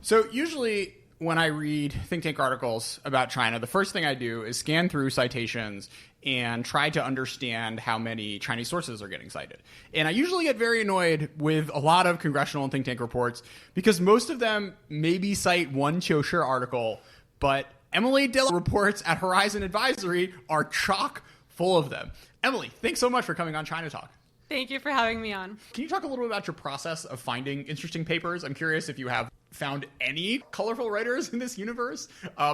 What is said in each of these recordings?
So usually when I read think tank articles about China, the first thing I do is scan through citations and try to understand how many Chinese sources are getting cited. And I usually get very annoyed with a lot of congressional and think tank reports because most of them maybe cite one Qiushi article, but Emily Dill's reports at Horizon Advisory are chock full of them. Emily, thanks so much for coming on China Talk. Thank you for having me on. Can you talk a little bit about your process of finding interesting papers? I'm curious if you have found any colorful writers in this universe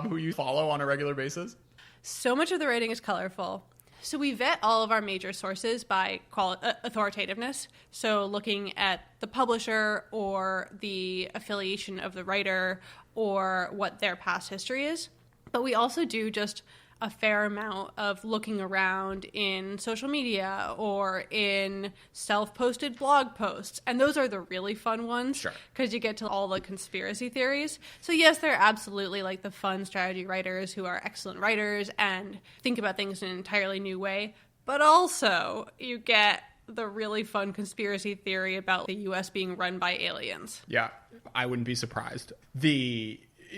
who you follow on a regular basis. So much of the writing is colorful. So we vet all of our major sources by authoritativeness. So looking at the publisher or the affiliation of the writer or what their past history is. But we also do just a fair amount of looking around in social media or in self-posted blog posts. And those are the really fun ones. Sure. Because you get to all the conspiracy theories. So yes, there are absolutely like the fun strategy writers who are excellent writers and think about things in an entirely new way. But also you get the really fun conspiracy theory about the U.S. being run by aliens. Yeah, I wouldn't be surprised.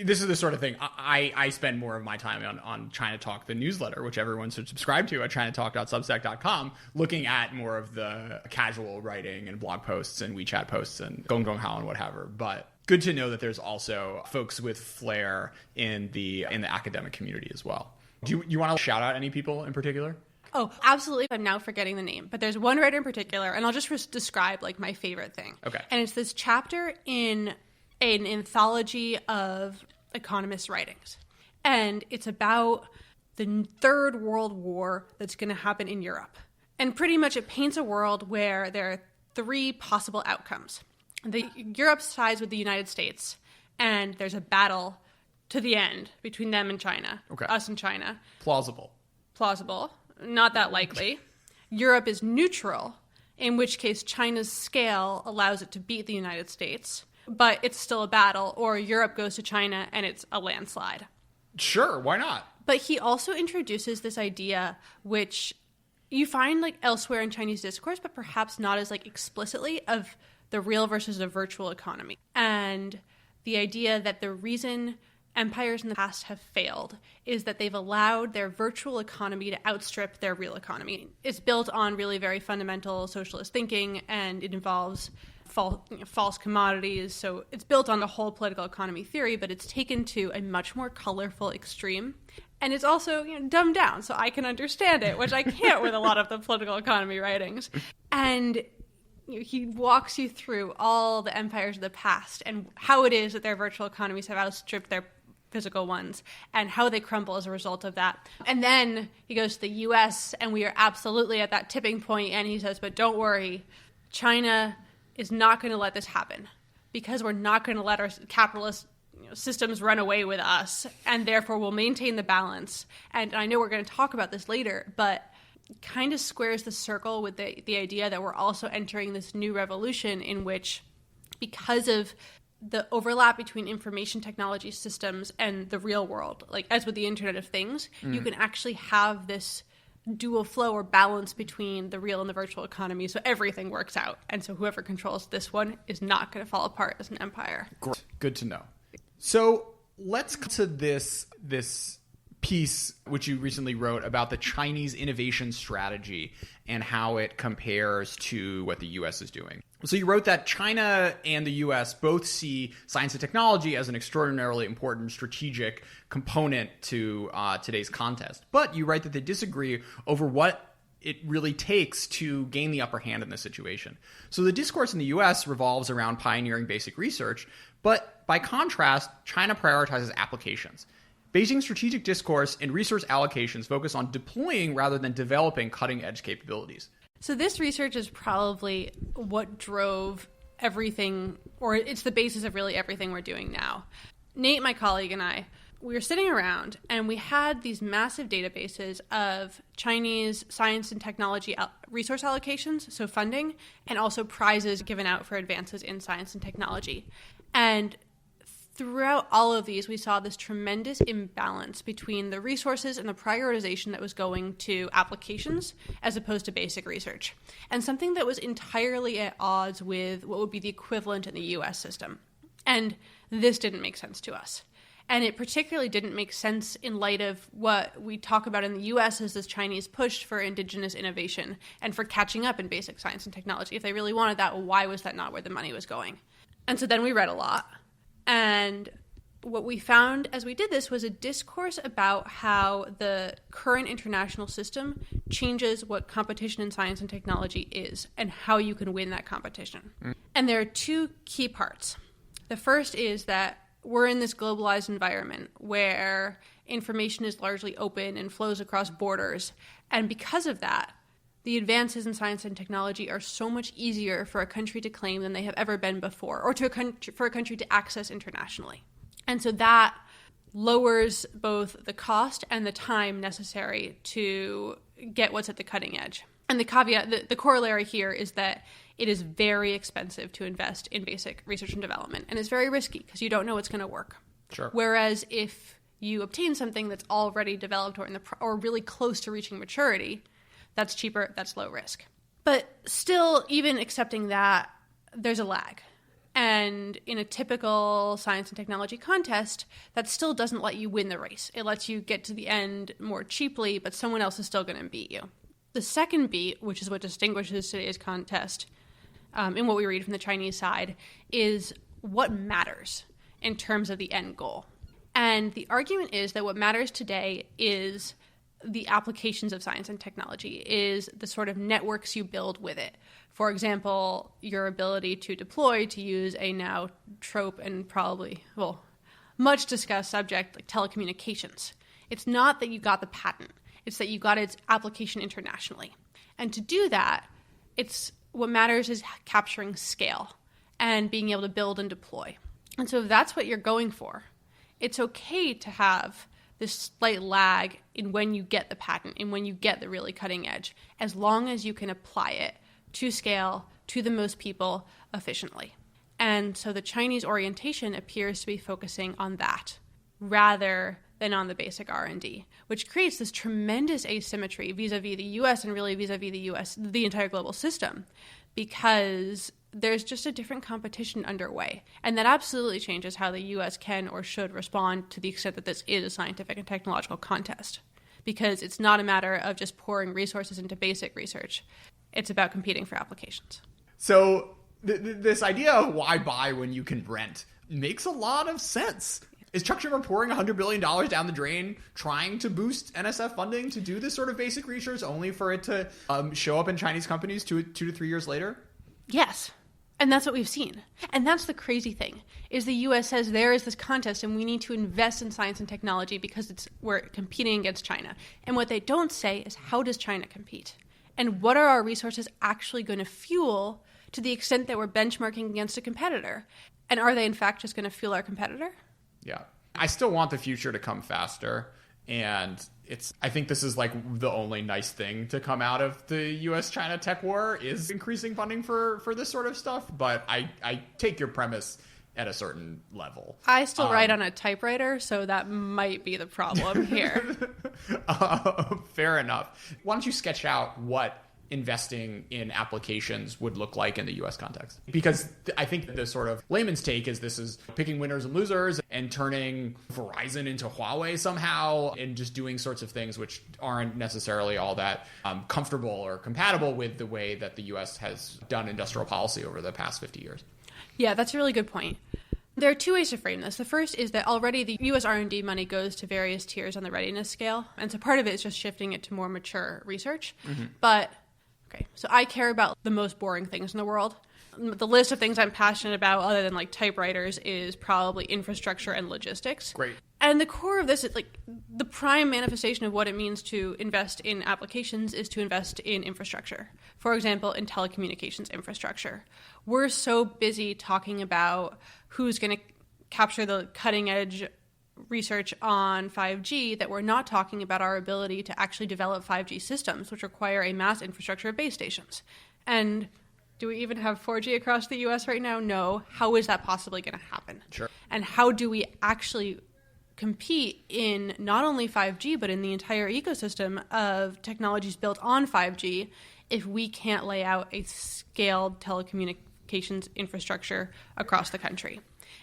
This is the sort of thing I spend more of my time on China Talk, the newsletter, which everyone should subscribe to at chinatalk.substack.com, looking at more of the casual writing and blog posts and WeChat posts and Gong Hao and whatever. But good to know that there's also folks with flair in the academic community as well. Do you want to shout out any people in particular? Oh, absolutely. I'm now forgetting the name, but there's one writer in particular, and I'll just describe like my favorite thing. Okay. And it's this chapter in an anthology of economist writings. And it's about the Third World War that's going to happen in Europe. And pretty much it paints a world where there are three possible outcomes. Europe sides with the United States, and there's a battle to the end between them and China. Okay. Us and China. Plausible. Not that likely. Europe is neutral, in which case China's scale allows it to beat the United States. But it's still a battle, or Europe goes to China and it's a landslide. Sure, why not? But he also introduces this idea, which you find like elsewhere in Chinese discourse, but perhaps not as like explicitly, of the real versus the virtual economy. And the idea that the reason empires in the past have failed is that they've allowed their virtual economy to outstrip their real economy. It's built on really very fundamental socialist thinking, and it involves false commodities. So it's built on the whole political economy theory, but it's taken to a much more colorful extreme. And it's also dumbed down, so I can understand it, which I can't with a lot of the political economy writings. And he walks you through all the empires of the past and how it is that their virtual economies have outstripped their physical ones and how they crumble as a result of that. And then he goes to the U.S., and we are absolutely at that tipping point, and he says, but don't worry, China is not going to let this happen because we're not going to let our capitalist systems run away with us, and therefore we'll maintain the balance. And I know we're going to talk about this later, but kind of squares the circle with the idea that we're also entering this new revolution in which, because of the overlap between information technology systems and the real world, like as with the Internet of Things, you can actually have this dual flow or balance between the real and the virtual economy, so everything works out. And so whoever controls this one is not going to fall apart as an empire. Great. Good to know. So let's come to this piece which you recently wrote about the Chinese innovation strategy and how it compares to what the U.S. is doing. So you wrote that China and the U.S. both see science and technology as an extraordinarily important strategic component to today's contest. But you write that they disagree over what it really takes to gain the upper hand in this situation. So the discourse in the U.S. revolves around pioneering basic research, but by contrast, China prioritizes applications. Beijing's strategic discourse and resource allocations focus on deploying rather than developing cutting-edge capabilities. So this research is probably what drove everything, or it's the basis of really everything we're doing now. Nate, my colleague, and I, we were sitting around and we had these massive databases of Chinese science and technology resource allocations, so funding, and also prizes given out for advances in science and technology. And throughout all of these, we saw this tremendous imbalance between the resources and the prioritization that was going to applications as opposed to basic research, and something that was entirely at odds with what would be the equivalent in the U.S. system. And this didn't make sense to us. And it particularly didn't make sense in light of what we talk about in the US as this Chinese push for indigenous innovation and for catching up in basic science and technology. If they really wanted that, why was that not where the money was going? And so then we read a lot. And what we found as we did this was a discourse about how the current international system changes what competition in science and technology is and how you can win that competition. And there are two key parts. The first is that we're in this globalized environment where information is largely open and flows across borders. And because of that, the advances in science and technology are so much easier for a country to claim than they have ever been before, or for a country to access internationally. And so that lowers both the cost and the time necessary to get what's at the cutting edge. And the caveat, the corollary here is that it is very expensive to invest in basic research and development, and it's very risky because you don't know what's going to work. Sure. Whereas if you obtain something that's already developed or really close to reaching maturity, that's cheaper, that's low risk. But still, even accepting that, there's a lag. And in a typical science and technology contest, that still doesn't let you win the race. It lets you get to the end more cheaply, but someone else is still going to beat you. The second beat, which is what distinguishes today's contest, in what we read from the Chinese side, is what matters in terms of the end goal. And the argument is that what matters today is the applications of science and technology, is the sort of networks you build with it. For example, your ability to deploy, to use a now trope and probably, much discussed subject like telecommunications. It's not that you got the patent. It's that you got its application internationally. And to do that, what matters is capturing scale and being able to build and deploy. And so if that's what you're going for, it's okay to have this slight lag in when you get the patent and when you get the really cutting edge, as long as you can apply it to scale, to the most people, efficiently. And so the Chinese orientation appears to be focusing on that rather than on the basic R&D, which creates this tremendous asymmetry vis-a-vis the US and really vis-a-vis the US, the entire global system, because there's just a different competition underway. And that absolutely changes how the US can or should respond to the extent that this is a scientific and technological contest, because it's not a matter of just pouring resources into basic research. It's about competing for applications. So this idea of why buy when you can rent makes a lot of sense. Is Chuck Schumer pouring $100 billion down the drain trying to boost NSF funding to do this sort of basic research only for it to show up in Chinese companies 2 to 3 years later? Yes. And that's what we've seen. And that's the crazy thing, is the U.S. says there is this contest and we need to invest in science and technology because we're competing against China. And what they don't say is, how does China compete? And what are our resources actually going to fuel to the extent that we're benchmarking against a competitor? And are they, in fact, just going to fuel our competitor? Yeah. I still want the future to come faster. And I think this is like the only nice thing to come out of the US-China tech war is increasing funding for this sort of stuff. But I take your premise at a certain level. I still write on a typewriter, so that might be the problem here. Fair enough. Why don't you sketch out what investing in applications would look like in the US context? Because I think the sort of layman's take is this is picking winners and losers and turning Verizon into Huawei somehow and just doing sorts of things which aren't necessarily all that comfortable or compatible with the way that the US has done industrial policy over the past 50 years. Yeah, that's a really good point. There are two ways to frame this. The first is that already the U.S. R&D money goes to various tiers on the readiness scale. And so part of it is just shifting it to more mature research. Mm-hmm. But, okay, so I care about the most boring things in the world. The list of things I'm passionate about, other than like typewriters, is probably infrastructure and logistics. Great. And the core of this is like the prime manifestation of what it means to invest in applications is to invest in infrastructure. For example, in telecommunications infrastructure. We're so busy talking about who's going to capture the cutting edge research on 5G that we're not talking about our ability to actually develop 5G systems, which require a mass infrastructure of base stations. And do we even have 4G across the U.S. right now? No. How is that possibly going to happen? Sure. And how do we actually compete in not only 5G, but in the entire ecosystem of technologies built on 5G if we can't lay out a scaled telecommunications infrastructure across the country?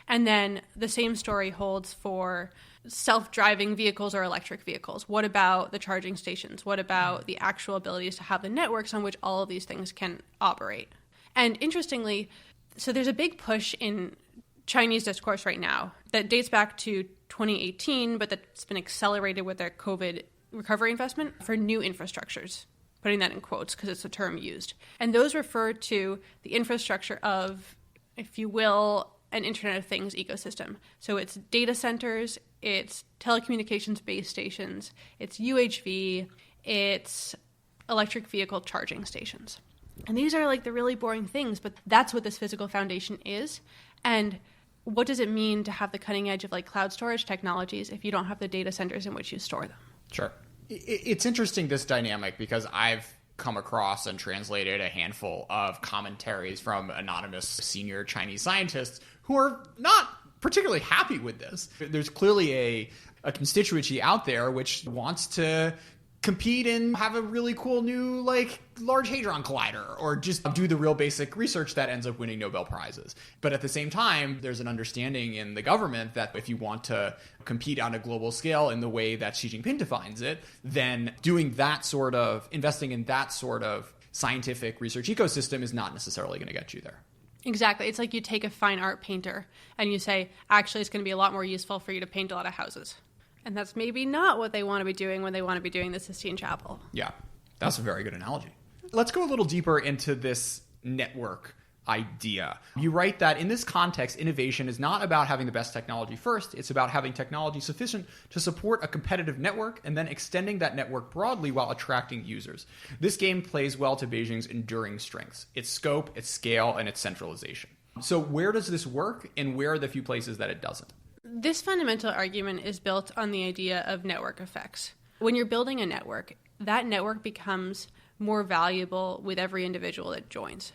And then the same story holds for self-driving vehicles or electric vehicles. What about the charging stations? What about the actual abilities to have the networks on which all of these things can operate? And interestingly, so there's a big push in Chinese discourse right now that dates back to 2018, but that's been accelerated with their COVID recovery investment for new infrastructures, putting that in quotes because it's a term used. And those refer to the infrastructure of, if you will, an Internet of Things ecosystem. So it's data centers, it's telecommunications base stations, it's UHV, it's electric vehicle charging stations. And these are like the really boring things, but that's what this physical foundation is. And what does it mean to have the cutting edge of like cloud storage technologies if you don't have the data centers in which you store them? Sure. It's interesting, this dynamic, because I've come across and translated a handful of commentaries from anonymous senior Chinese scientists who are not particularly happy with this. There's clearly a constituency out there which wants to compete and have a really cool new like Large Hadron Collider, or just do the real basic research that ends up winning Nobel Prizes. But at the same time, there's an understanding in the government that if you want to compete on a global scale in the way that Xi Jinping defines it, then doing that sort of, investing in that sort of scientific research ecosystem is not necessarily going to get you there. Exactly. It's like you take a fine art painter and you say, actually, it's going to be a lot more useful for you to paint a lot of houses. And that's maybe not what they want to be doing when they want to be doing the Sistine Chapel. Yeah, that's a very good analogy. Let's go a little deeper into this network idea. You write that in this context, innovation is not about having the best technology first. It's about having technology sufficient to support a competitive network and then extending that network broadly while attracting users. This game plays well to Beijing's enduring strengths, its scope, its scale, and its centralization. So where does this work, and where are the few places that it doesn't? This fundamental argument is built on the idea of network effects. When you're building a network, that network becomes more valuable with every individual that joins.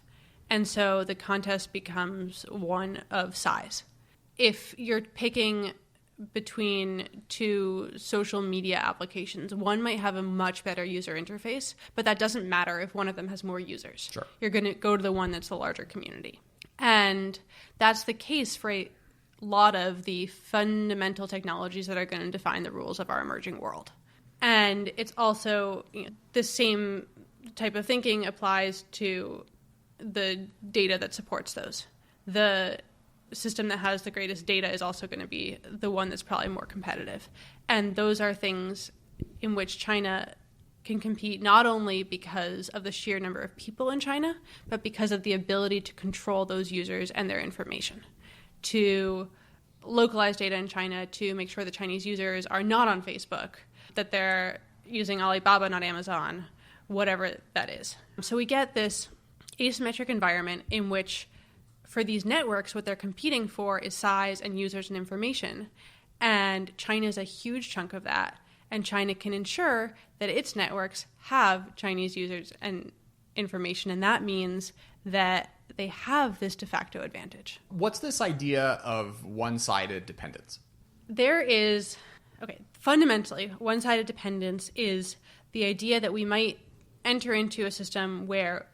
And so the contest becomes one of size. If you're picking between two social media applications, one might have a much better user interface, but that doesn't matter if one of them has more users. Sure. You're going to go to the one that's the larger community. And that's the case for a lot of the fundamental technologies that are going to define the rules of our emerging world. And it's also, the same type of thinking applies to the data that supports those. The system that has the greatest data is also going to be the one that's probably more competitive. And those are things in which China can compete not only because of the sheer number of people in China, but because of the ability to control those users and their information, to localize data in China, to make sure the Chinese users are not on Facebook, that they're using Alibaba, not Amazon, whatever that is. So we get this asymmetric environment in which, for these networks, what they're competing for is size and users and information. And China is a huge chunk of that. And China can ensure that its networks have Chinese users and information. And that means that they have this de facto advantage. What's this idea of one-sided dependence? There is, fundamentally, one-sided dependence is the idea that we might enter into a system where,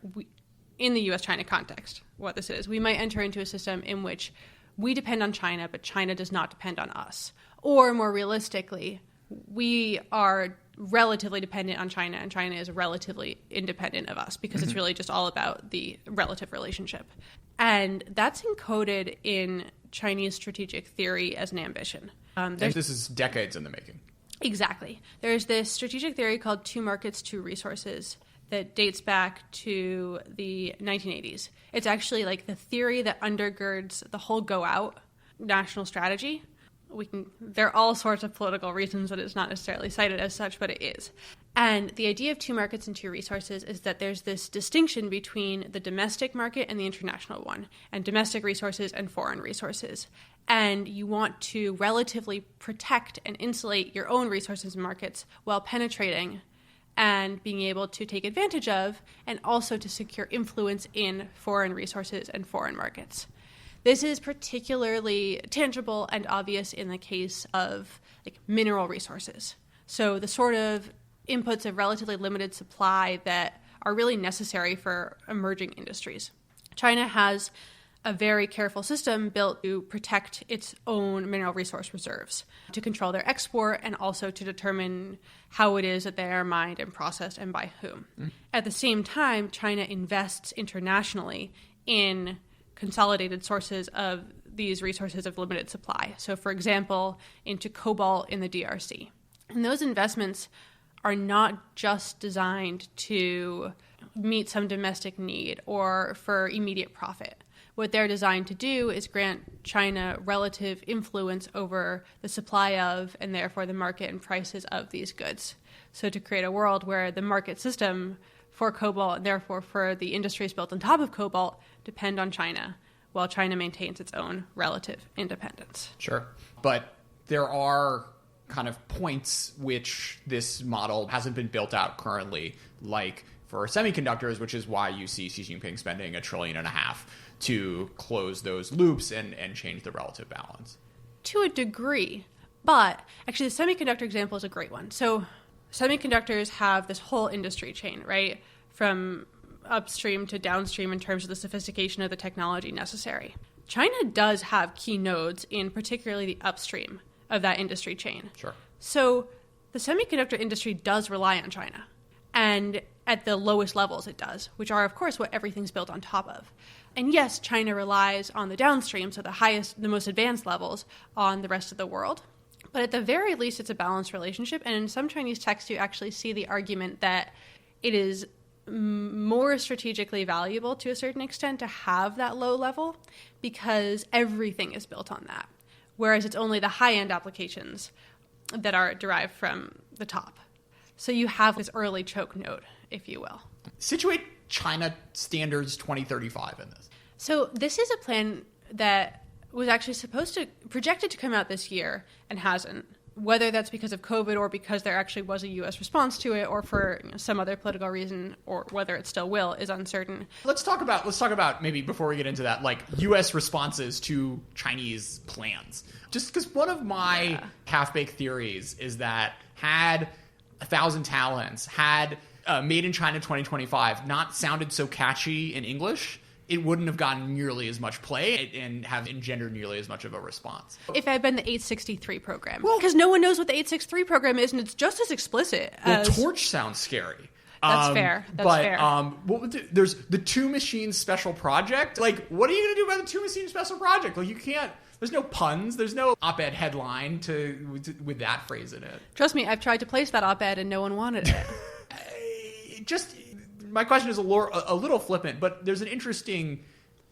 in the US-China context, what this is, we might enter into a system in which we depend on China, but China does not depend on us. Or more realistically, we are relatively dependent on China, and China is relatively independent of us, because it's really just all about the relative relationship. And that's encoded in Chinese strategic theory as an ambition. And this is decades in the making. Exactly. There's this strategic theory called two markets, two resources that dates back to the 1980s. It's actually like the theory that undergirds the whole go out national strategy. There are all sorts of political reasons that it's not necessarily cited as such, but it is. And the idea of two markets and two resources is that there's this distinction between the domestic market and the international one, and domestic resources and foreign resources. And you want to relatively protect and insulate your own resources and markets while penetrating and being able to take advantage of, and also to secure influence in foreign resources and foreign markets. This is particularly tangible and obvious in the case of mineral resources. So the sort of inputs of relatively limited supply that are really necessary for emerging industries. China has a very careful system built to protect its own mineral resource reserves, to control their export, and also to determine how it is that they are mined and processed and by whom. At the same time, China invests internationally in consolidated sources of these resources of limited supply. So, for example, into cobalt in the DRC. And those investments are not just designed to meet some domestic need or for immediate profit. What they're designed to do is grant China relative influence over the supply of, and therefore the market and prices of, these goods. So to create a world where the market system for cobalt, and therefore for the industries built on top of cobalt, depend on China, while China maintains its own relative independence. Sure. But there are kind of points which this model hasn't been built out currently, like for semiconductors, which is why you see Xi Jinping spending $1.5 trillion to close those loops and change the relative balance. To a degree. But actually, the semiconductor example is a great one. So semiconductors have this whole industry chain, right? From upstream to downstream in terms of the sophistication of the technology necessary. China does have key nodes in particularly the upstream of that industry chain. Sure. So the semiconductor industry does rely on China. And at the lowest levels it does, which are, of course, what everything's built on top of. And yes, China relies on the downstream, so the most advanced levels, on the rest of the world. But at the very least, it's a balanced relationship. And in some Chinese texts, you actually see the argument that it is more strategically valuable to a certain extent to have that low level because everything is built on that. Whereas it's only the high-end applications that are derived from the top. So you have this early choke node, if you will. Situate China Standards 2035 in this. So this is a plan that was actually projected to come out this year and hasn't. Whether that's because of COVID or because there actually was a U.S. response to it or for some other political reason or whether it still will is uncertain. Let's talk about maybe before we get into that, like U.S. responses to Chinese plans. Just because one of my half-baked theories is that had 1,000 Talents, had Made in China 2025 not sounded so catchy in English, it wouldn't have gotten nearly as much play and have engendered nearly as much of a response. If it had been the 863 program. Well, because no one knows what the 863 program is, and it's just as explicit as... Well, Torch sounds scary. That's fair. That's fair. There's the Two Machines Special Project. Like, what are you going to do about the Two Machines Special Project? Like, you can't... There's no puns. There's no op-ed headline with that phrase in it. Trust me, I've tried to place that op-ed and no one wanted it. My question is a little flippant, but there's an interesting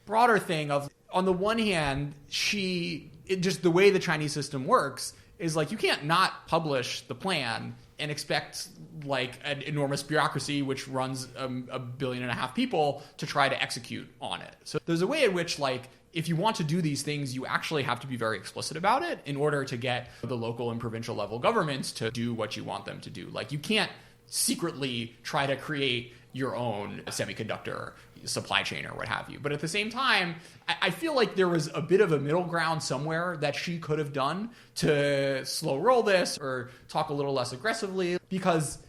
broader thing of, on the one hand, just the way the Chinese system works is like you can't not publish the plan and expect like an enormous bureaucracy which runs 1.5 billion people to try to execute on it. So there's a way in which like if you want to do these things, you actually have to be very explicit about it in order to get the local and provincial level governments to do what you want them to do. Like you can't secretly try to create your own semiconductor supply chain or what have you. But at the same time, I feel like there was a bit of a middle ground somewhere that she could have done to slow roll this or talk a little less aggressively, because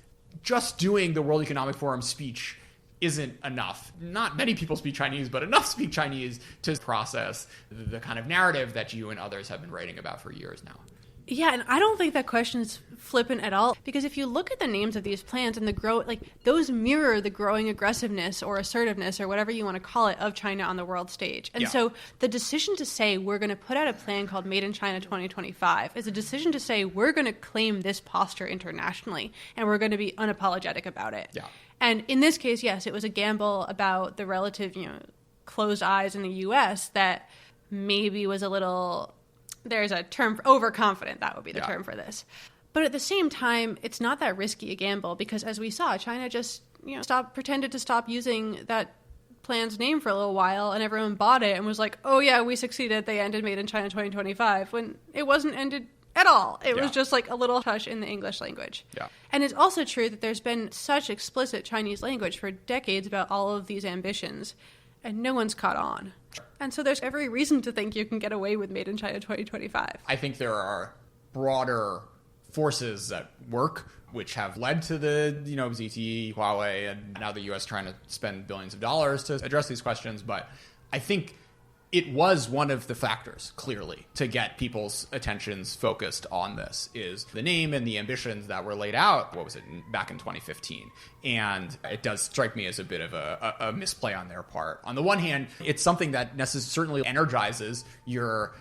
just doing the World Economic Forum speech isn't enough. Not many people speak Chinese, but enough speak Chinese to process the kind of narrative that you and others have been writing about for years now. Yeah, and I don't think that question is flippant at all, because if you look at the names of these plans and those mirror the growing aggressiveness or assertiveness or whatever you want to call it of China on the world stage. And so the decision to say we're going to put out a plan called Made in China 2025 is a decision to say we're going to claim this posture internationally and we're going to be unapologetic about it. Yeah. And in this case, yes, it was a gamble about the relative, closed eyes in the U.S. that maybe was a little... There's a term for overconfident. That would be the term for this. But at the same time, it's not that risky a gamble because, as we saw, China just pretended to stop using that plan's name for a little while, and everyone bought it and was like, "Oh yeah, we succeeded. They ended Made in China 2025." When it wasn't ended at all. It was just like a little touch in the English language. Yeah. And it's also true that there's been such explicit Chinese language for decades about all of these ambitions, and no one's caught on. And so there's every reason to think you can get away with Made in China 2025. I think there are broader forces at work which have led to the, ZTE, Huawei, and now the U.S. trying to spend billions of dollars to address these questions. But I think it was one of the factors, clearly, to get people's attentions focused on this, is the name and the ambitions that were laid out, what was it, back in 2015. And it does strike me as a bit of a misplay on their part. On the one hand, it's something that certainly energizes your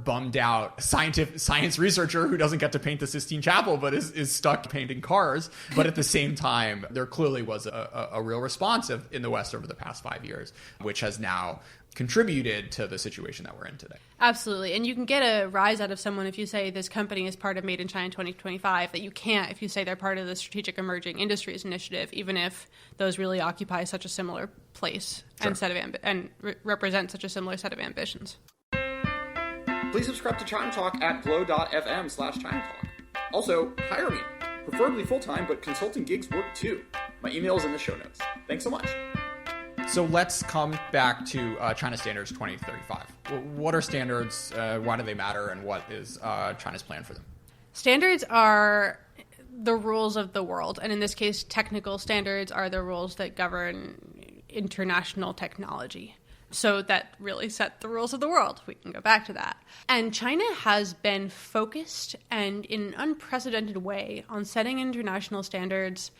bummed out science researcher who doesn't get to paint the Sistine Chapel but is stuck painting cars. But at the same time, there clearly was a real response in the West over the past 5 years, which has now contributed to the situation that we're in today. Absolutely. And you can get a rise out of someone if you say this company is part of Made in China 2025, that you can't if you say they're part of the Strategic Emerging Industries Initiative, even if those really occupy such a similar place and represent such a similar set of ambitions. Please subscribe to China Talk at glow.fm/ChinaTalk. Also, hire me, preferably full-time, but consulting gigs work too. My email is in the show notes. Thanks so much. So let's come back to China Standards 2035. What are standards? Why do they matter? And what is China's plan for them? Standards are the rules of the world. And in this case, technical standards are the rules that govern international technology. So that really set the rules of the world. We can go back to that. And China has been focused and in an unprecedented way on setting international standards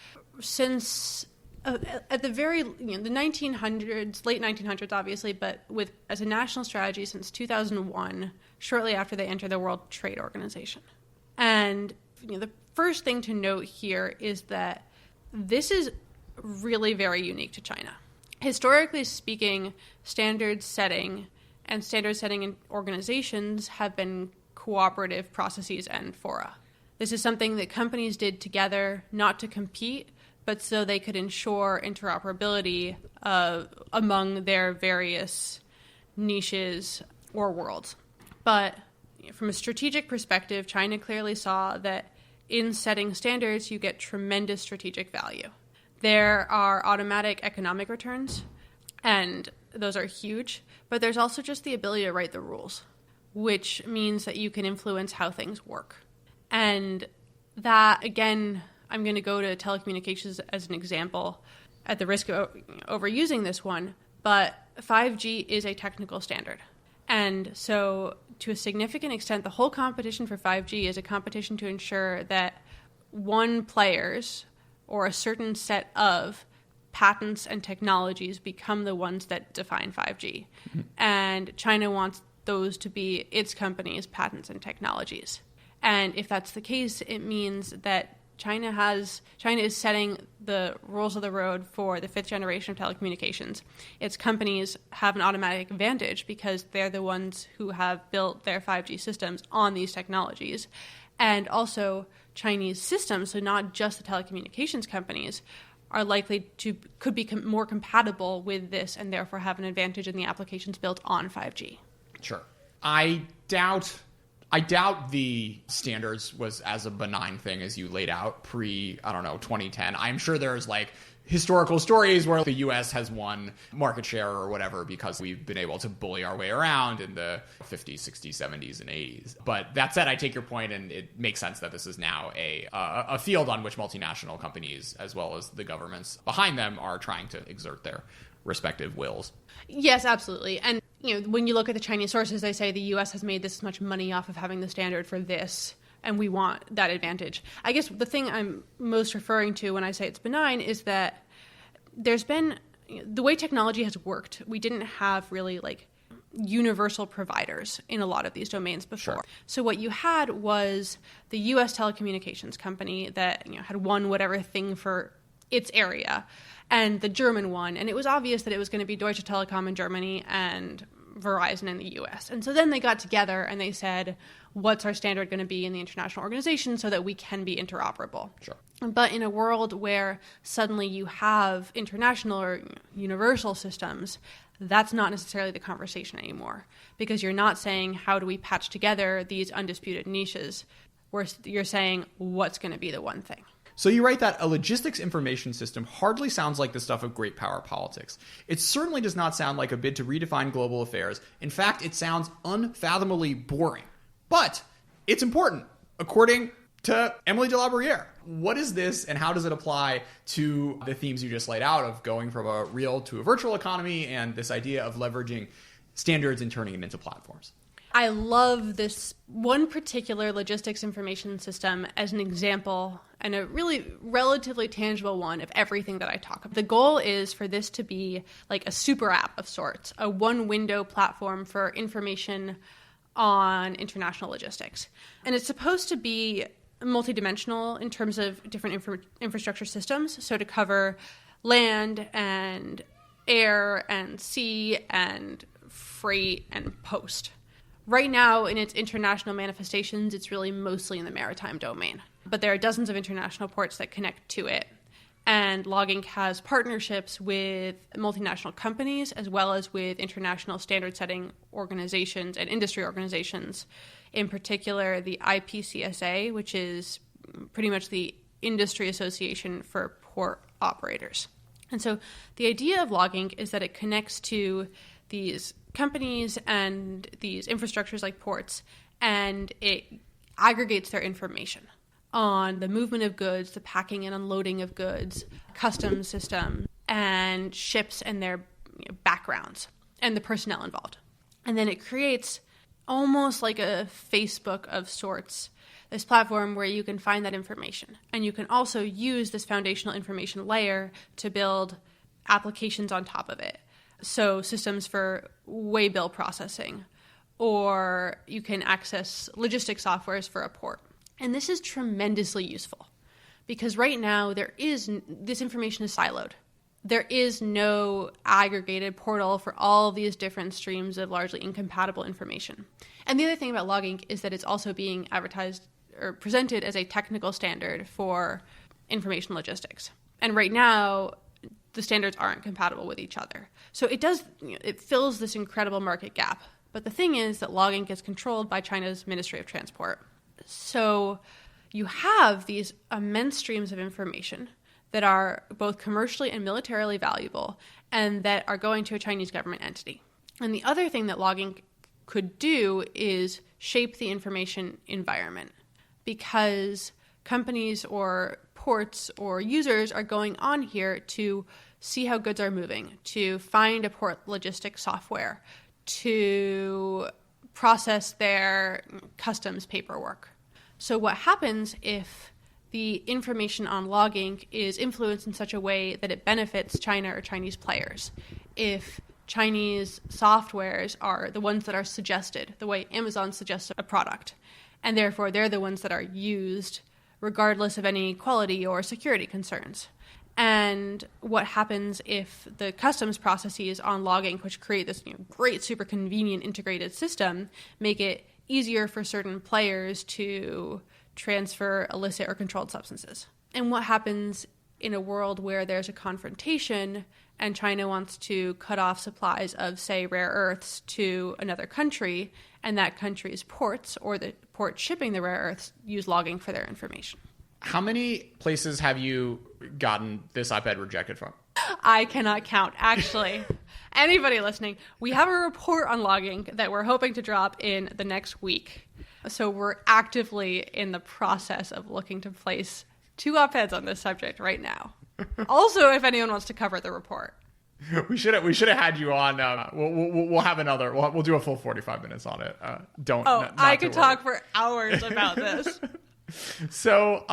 since at the very, the 1900s, late 1900s, obviously, but as a national strategy since 2001, shortly after they entered the World Trade Organization. And the first thing to note here is that this is really very unique to China. Historically speaking, standards setting in organizations have been cooperative processes and fora. This is something that companies did together, not to compete, but so they could ensure interoperability among their various niches or worlds. But from a strategic perspective, China clearly saw that in setting standards, you get tremendous strategic value. There are automatic economic returns, and those are huge, but there's also just the ability to write the rules, which means that you can influence how things work. And that, again, I'm going to go to telecommunications as an example at the risk of overusing this one, but 5G is a technical standard. And so to a significant extent, the whole competition for 5G is a competition to ensure that one players or a certain set of patents and technologies become the ones that define 5G. Mm-hmm. And China wants those to be its companies' patents and technologies. And if that's the case, it means that China is setting the rules of the road for the fifth generation of telecommunications. Its companies have an automatic advantage because they're the ones who have built their 5G systems on these technologies. And also Chinese systems, so not just the telecommunications companies, are likely could be more compatible with this and therefore have an advantage in the applications built on 5G. Sure. I doubt the standards was as a benign thing as you laid out 2010. I'm sure there's historical stories where the U.S. has won market share or whatever because we've been able to bully our way around in the 50s, 60s, 70s, and 80s. But that said, I take your point, and it makes sense that this is now a field on which multinational companies, as well as the governments behind them, are trying to exert their respective wills. Yes, absolutely. And when you look at the Chinese sources, they say the U.S. has made this much money off of having the standard for this, and we want that advantage. I guess the thing I'm most referring to when I say it's benign is that there's been, the way technology has worked, we didn't have really universal providers in a lot of these domains before. Sure. So what you had was the U.S. telecommunications company that had won whatever thing for its area, and the German one, and it was obvious that it was going to be Deutsche Telekom in Germany and Verizon in the US. And so then they got together and they said, what's our standard going to be in the international organization so that we can be interoperable? Sure. But in a world where suddenly you have international or universal systems, that's not necessarily the conversation anymore, because you're not saying, how do we patch together these undisputed niches? Where you're saying, what's going to be the one thing? So you write that a logistics information system hardly sounds like the stuff of great power politics. It certainly does not sound like a bid to redefine global affairs. In fact, it sounds unfathomably boring. But it's important, according to Emily de la Bruyere. What is this, and how does it apply to the themes you just laid out of going from a real to a virtual economy and this idea of leveraging standards and turning them into platforms. I love this one particular logistics information system as an example, and a really relatively tangible one of everything that I talk about. The goal is for this to be like a super app of sorts, a one-window platform for information on international logistics. And it's supposed to be multidimensional in terms of different infrastructure systems, so to cover land and air and sea and freight and post. Right now, in its international manifestations, it's really mostly in the maritime domain. But there are dozens of international ports that connect to it. And Logging has partnerships with multinational companies as well as with international standard-setting organizations and industry organizations. In particular, the IPCSA, which is pretty much the industry association for port operators. And so the idea of Logging is that it connects to these companies and these infrastructures like ports, and it aggregates their information on the movement of goods, the packing and unloading of goods, customs system, and ships and their backgrounds, and the personnel involved. And then it creates almost like a Facebook of sorts, this platform where you can find that information. And you can also use this foundational information layer to build applications on top of it. So systems for waybill processing, or you can access logistics softwares for a port. And this is tremendously useful because right now this information is siloed. There is no aggregated portal for all of these different streams of largely incompatible information. And the other thing about Logging is that it's also being advertised or presented as a technical standard for information logistics. And right now, the standards aren't compatible with each other. So it fills this incredible market gap. But the thing is that Logging gets controlled by China's Ministry of Transport. So you have these immense streams of information that are both commercially and militarily valuable and that are going to a Chinese government entity. And the other thing that Logging could do is shape the information environment, because companies or ports or users are going on here to see how goods are moving, to find a port logistics software, to process their customs paperwork. So what happens if the information on Logging is influenced in such a way that it benefits China or Chinese players? If Chinese softwares are the ones that are suggested, the way Amazon suggests a product, and therefore they're the ones that are used regardless of any quality or security concerns. And what happens if the customs processes on Logging, which create this great, super convenient integrated system, make it easier for certain players to transfer illicit or controlled substances? And what happens in a world where there's a confrontation and China wants to cut off supplies of, say, rare earths to another country, and that country's ports or the port shipping the rare earths use Logging for their information? How many places have you gotten this op-ed rejected from? I cannot count, actually. Anybody listening, we have a report on Logging that we're hoping to drop in the next week. So we're actively in the process of looking to place 2 op-eds on this subject right now. Also, if anyone wants to cover the report. We should have had you on. We'll have another. We'll do a full 45 minutes on it. I could talk for hours about this. So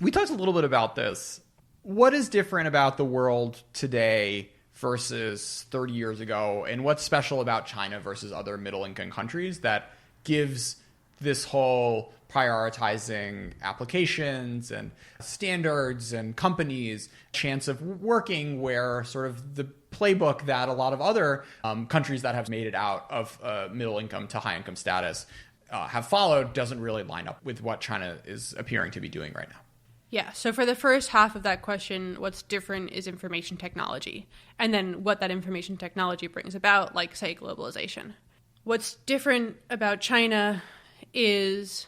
we talked a little bit about this. What is different about the world today versus 30 years ago, and what's special about China versus other middle-income countries that gives this whole prioritizing applications and standards and companies chance of working where sort of the playbook that a lot of other countries that have made it out of middle income to high income status have followed doesn't really line up with what China is appearing to be doing right now? Yeah, so for the first half of that question, what's different is information technology, and then what that information technology brings about, like, say, globalization. What's different about China is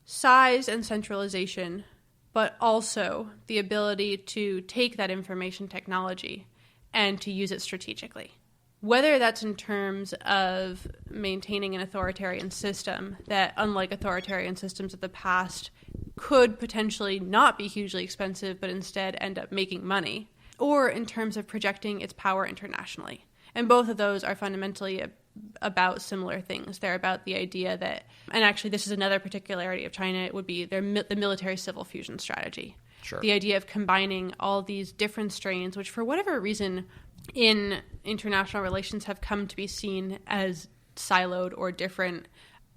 size and centralization, but also the ability to take that information technology and to use it strategically. Whether that's in terms of maintaining an authoritarian system that, unlike authoritarian systems of the past, could potentially not be hugely expensive, but instead end up making money, or in terms of projecting its power internationally. And both of those are fundamentally about similar things. They're about the idea that, and actually this is another particularity of China, it would be the military civil fusion strategy. Sure. The idea of combining all these different strains, which for whatever reason in international relations have come to be seen as siloed or different,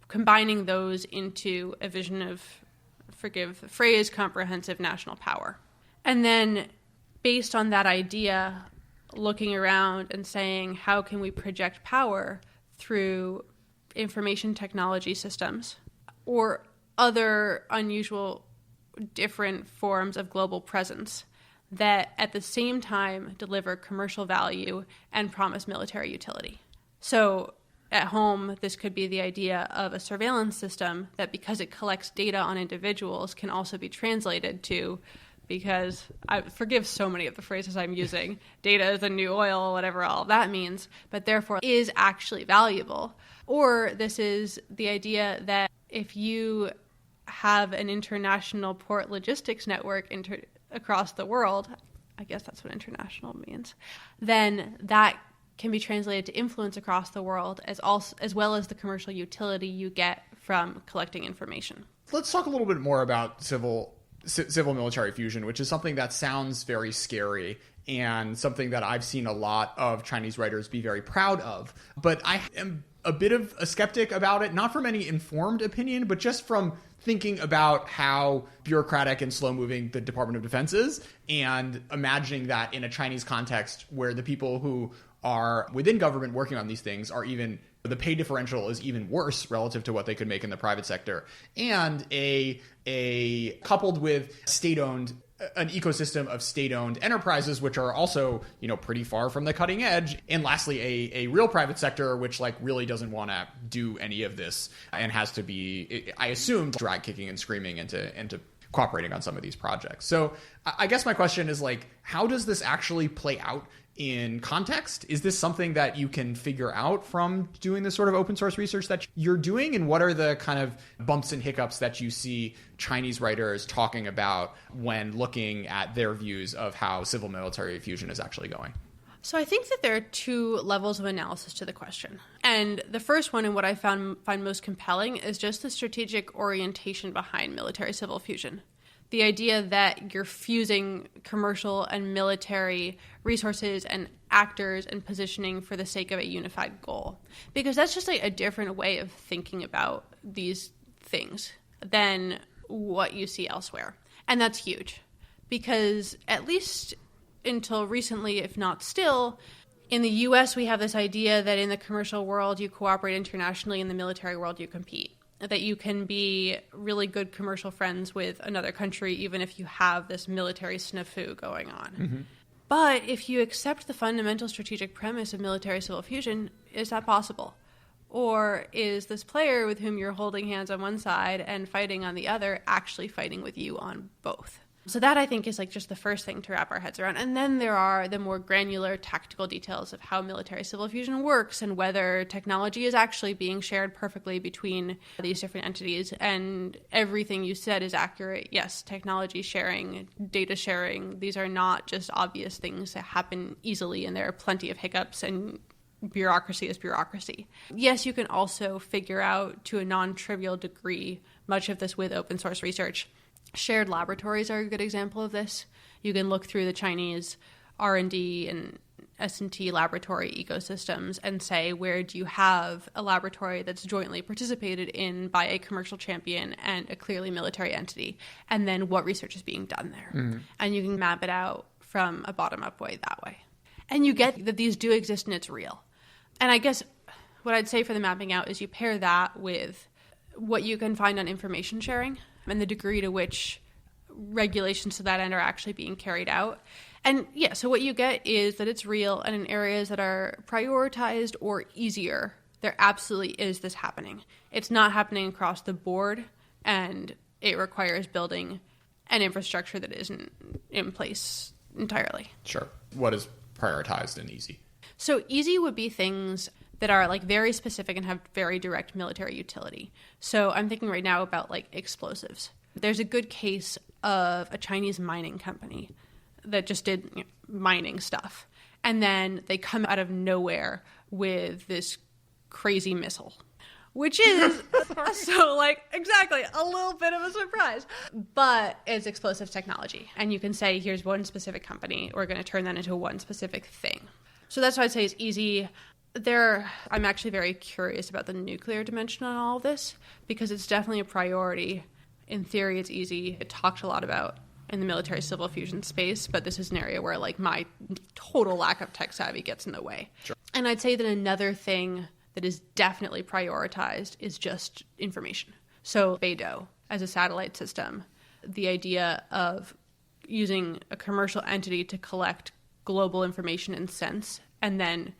combining those into a vision of, forgive the phrase, comprehensive national power. And then based on that idea, looking around and saying, how can we project power through information technology systems or other unusual, different forms of global presence that at the same time deliver commercial value and promise military utility. So at home, this could be the idea of a surveillance system that, because it collects data on individuals, can also be translated to, because I forgive so many of the phrases I'm using, data is the new oil, whatever all of that means, but therefore is actually valuable. Or this is the idea that if you have an international port logistics network across the world, I guess that's what international means, then that can be translated to influence across the world as well as the commercial utility you get from collecting information. Let's talk a little bit more about civil military fusion, which is something that sounds very scary and something that I've seen a lot of Chinese writers be very proud of. But I am a bit of a skeptic about it, not from any informed opinion, but just from thinking about how bureaucratic and slow-moving the Department of Defense is, and imagining that in a Chinese context where the people who are within government working on these things are even, the pay differential is even worse relative to what they could make in the private sector, and a coupled with state-owned, an ecosystem of state-owned enterprises, which are also, pretty far from the cutting edge. And lastly, a real private sector, which really doesn't want to do any of this and has to be, I assume, drag kicking and screaming into cooperating on some of these projects. So I guess my question is how does this actually play out in context? Is this something that you can figure out from doing this sort of open source research that you're doing? And what are the kind of bumps and hiccups that you see Chinese writers talking about when looking at their views of how civil military fusion is actually going? So I think that there are two levels of analysis to the question. And the first one, and what I find most compelling, is just the strategic orientation behind military civil fusion. The idea that you're fusing commercial and military resources and actors and positioning for the sake of a unified goal. Because that's just a different way of thinking about these things than what you see elsewhere. And that's huge. Because at least until recently, if not still, in the US we have this idea that in the commercial world you cooperate internationally, in the military world you compete. That you can be really good commercial friends with another country even if you have this military snafu going on. Mm-hmm. But if you accept the fundamental strategic premise of military civil fusion, is that possible? Or is this player with whom you're holding hands on one side and fighting on the other actually fighting with you on both? So that, I think, is just the first thing to wrap our heads around. And then there are the more granular tactical details of how military civil fusion works and whether technology is actually being shared perfectly between these different entities. And everything you said is accurate. Yes, technology sharing, data sharing, these are not just obvious things that happen easily, and there are plenty of hiccups, and bureaucracy is bureaucracy. Yes, you can also figure out to a non-trivial degree much of this with open source research. Shared laboratories are a good example of this. You can look through the Chinese R&D and S&T laboratory ecosystems and say, where do you have a laboratory that's jointly participated in by a commercial champion and a clearly military entity? And then what research is being done there? Mm-hmm. And you can map it out from a bottom-up way that way. And you get that these do exist and it's real. And I guess what I'd say for the mapping out is you pair that with what you can find on information sharing and the degree to which regulations to that end are actually being carried out. And yeah, so what you get is that it's real, and in areas that are prioritized or easier, there absolutely is this happening. It's not happening across the board, and it requires building an infrastructure that isn't in place entirely. Sure. What is prioritized and easy? So easy would be things that are very specific and have very direct military utility. So I'm thinking right now about explosives. There's a good case of a Chinese mining company that just did mining stuff. And then they come out of nowhere with this crazy missile. Which is, so like, exactly, a little bit of a surprise. But it's explosive technology. And you can say, here's one specific company. We're going to turn that into one specific thing. So that's why I'd say it's easy. I'm actually very curious about the nuclear dimension on all of this, because it's definitely a priority. In theory, it's easy. It talked a lot about in the military civil fusion space, but this is an area where like my total lack of tech savvy gets in the way. Sure. And I'd say that another thing that is definitely prioritized is just information. So Beidou as a satellite system, the idea of using a commercial entity to collect global information and sense and then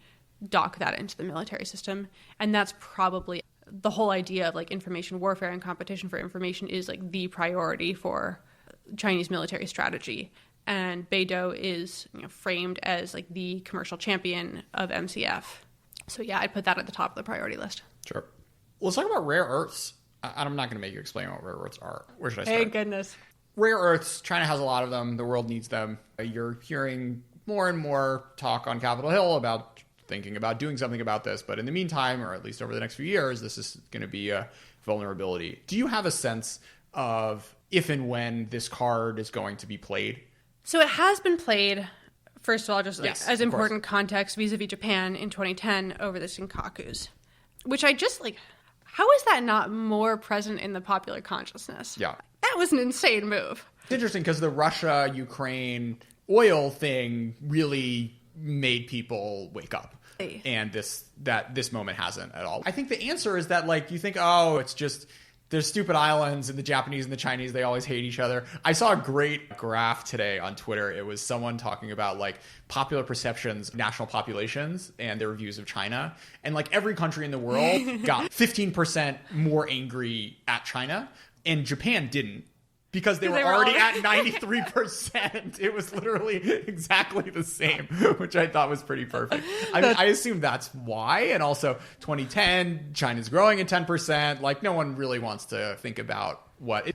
dock that into the military system. And that's probably the whole idea of like information warfare and competition for information is like the priority for Chinese military strategy. And Beidou is framed as like the commercial champion of MCF. So yeah, I'd put that at the top of the priority list. Sure. Let's talk about rare earths. I'm not going to make you explain what rare earths are. Where should I start? Thank goodness. Rare earths, China has a lot of them. The world needs them. You're hearing more and more talk on Capitol Hill about thinking about doing something about this. But in the meantime, or at least over the next few years, this is going to be a vulnerability. Do you have a sense of if and when this card is going to be played? So it has been played. First of all, just like, yes, as important context vis-a-vis Japan in 2010 over the Senkakus, which I just like, how is that not more present in the popular consciousness? Yeah. That was an insane move. It's interesting because the Russia-Ukraine oil thing really made people wake up. And this moment hasn't at all. I think the answer is that like you think, oh, it's just there's stupid islands and the Japanese and the Chinese, they always hate each other. I saw a great graph today on Twitter. It was someone talking about like popular perceptions, national populations and their views of China. And like every country in the world got 15% more angry at China and Japan didn't. Because they were already at 93%. It was literally exactly the same, which I thought was pretty perfect. I mean, I assume that's why. And also 2010, China's growing at 10%. Like no one really wants to think about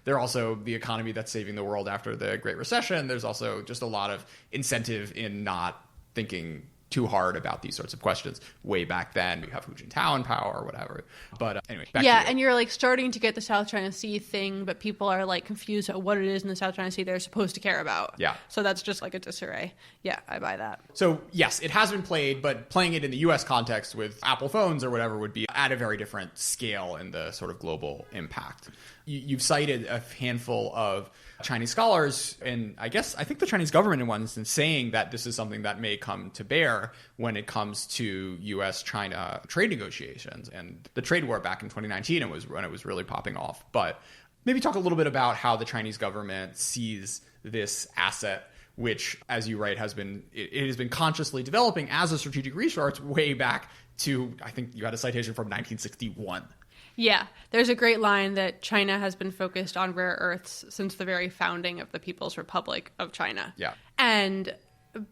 they're also the economy that's saving the world after the Great Recession. There's also just a lot of incentive in not thinking too hard about these sorts of questions. Way back then, we have Hu Jintao in power or whatever. But anyway, back to you. And you're like starting to get the South China Sea thing, but people are like confused at what it is in the South China Sea they're supposed to care about. Yeah. So that's just like a disarray. Yeah, I buy that. So yes, it has been played, but playing it in the US context with Apple phones or whatever would be at a very different scale in the sort of global impact. You've cited a handful of Chinese scholars, and I think the Chinese government in one instance saying that this is something that may come to bear when it comes to U.S.-China trade negotiations and the trade war back in 2019 was when it was really popping off. But maybe talk a little bit about how the Chinese government sees this asset, which, as you write, has been consciously developing as a strategic resource way back to, I think you had a citation from 1961. Yeah, there's a great line that China has been focused on rare earths since the very founding of the People's Republic of China. Yeah. And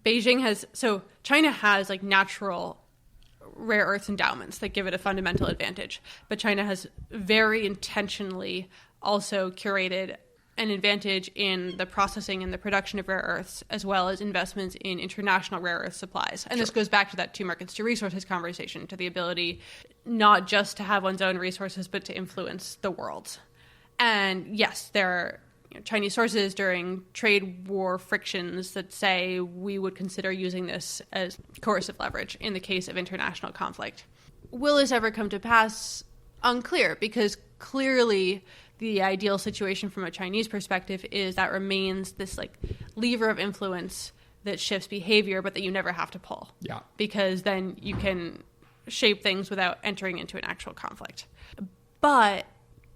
China has like natural rare earths endowments that give it a fundamental advantage. But China has very intentionally also curated an advantage in the processing and the production of rare earths, as well as investments in international rare earth supplies. And This goes back to that two markets, two resources conversation, to the ability not just to have one's own resources, but to influence the world. And yes, there are Chinese sources during trade war frictions that say we would consider using this as coercive leverage in the case of international conflict. Will this ever come to pass? Unclear, because clearly the ideal situation from a Chinese perspective is that remains this like lever of influence that shifts behavior, but that you never have to pull. Yeah. Because then you can shape things without entering into an actual conflict. But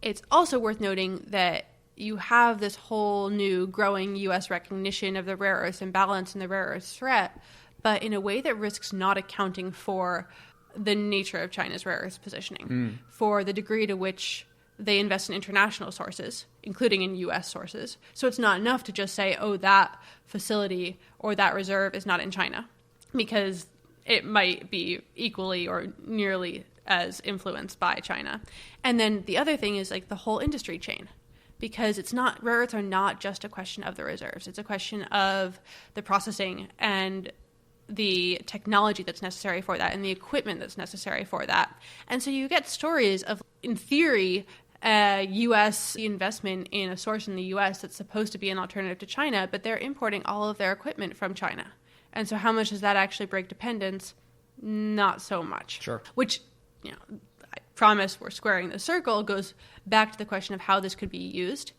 it's also worth noting that you have this whole new growing U.S. recognition of the rare earths imbalance and the rare earths threat, but in a way that risks not accounting for the nature of China's rare earths positioning, for the degree to which they invest in international sources, including in U.S. sources. So it's not enough to just say, oh, that facility or that reserve is not in China, because it might be equally or nearly as influenced by China. And then the other thing is like the whole industry chain, because rare earths are not just a question of the reserves. It's a question of the processing and the technology that's necessary for that and the equipment that's necessary for that. And so you get stories of, in theory, U.S. investment in a source in the U.S. that's supposed to be an alternative to China, but they're importing all of their equipment from China. And so how much does that actually break dependence? Not so much. Sure. Which, I promise we're squaring the circle, goes back to the question of how this could be used.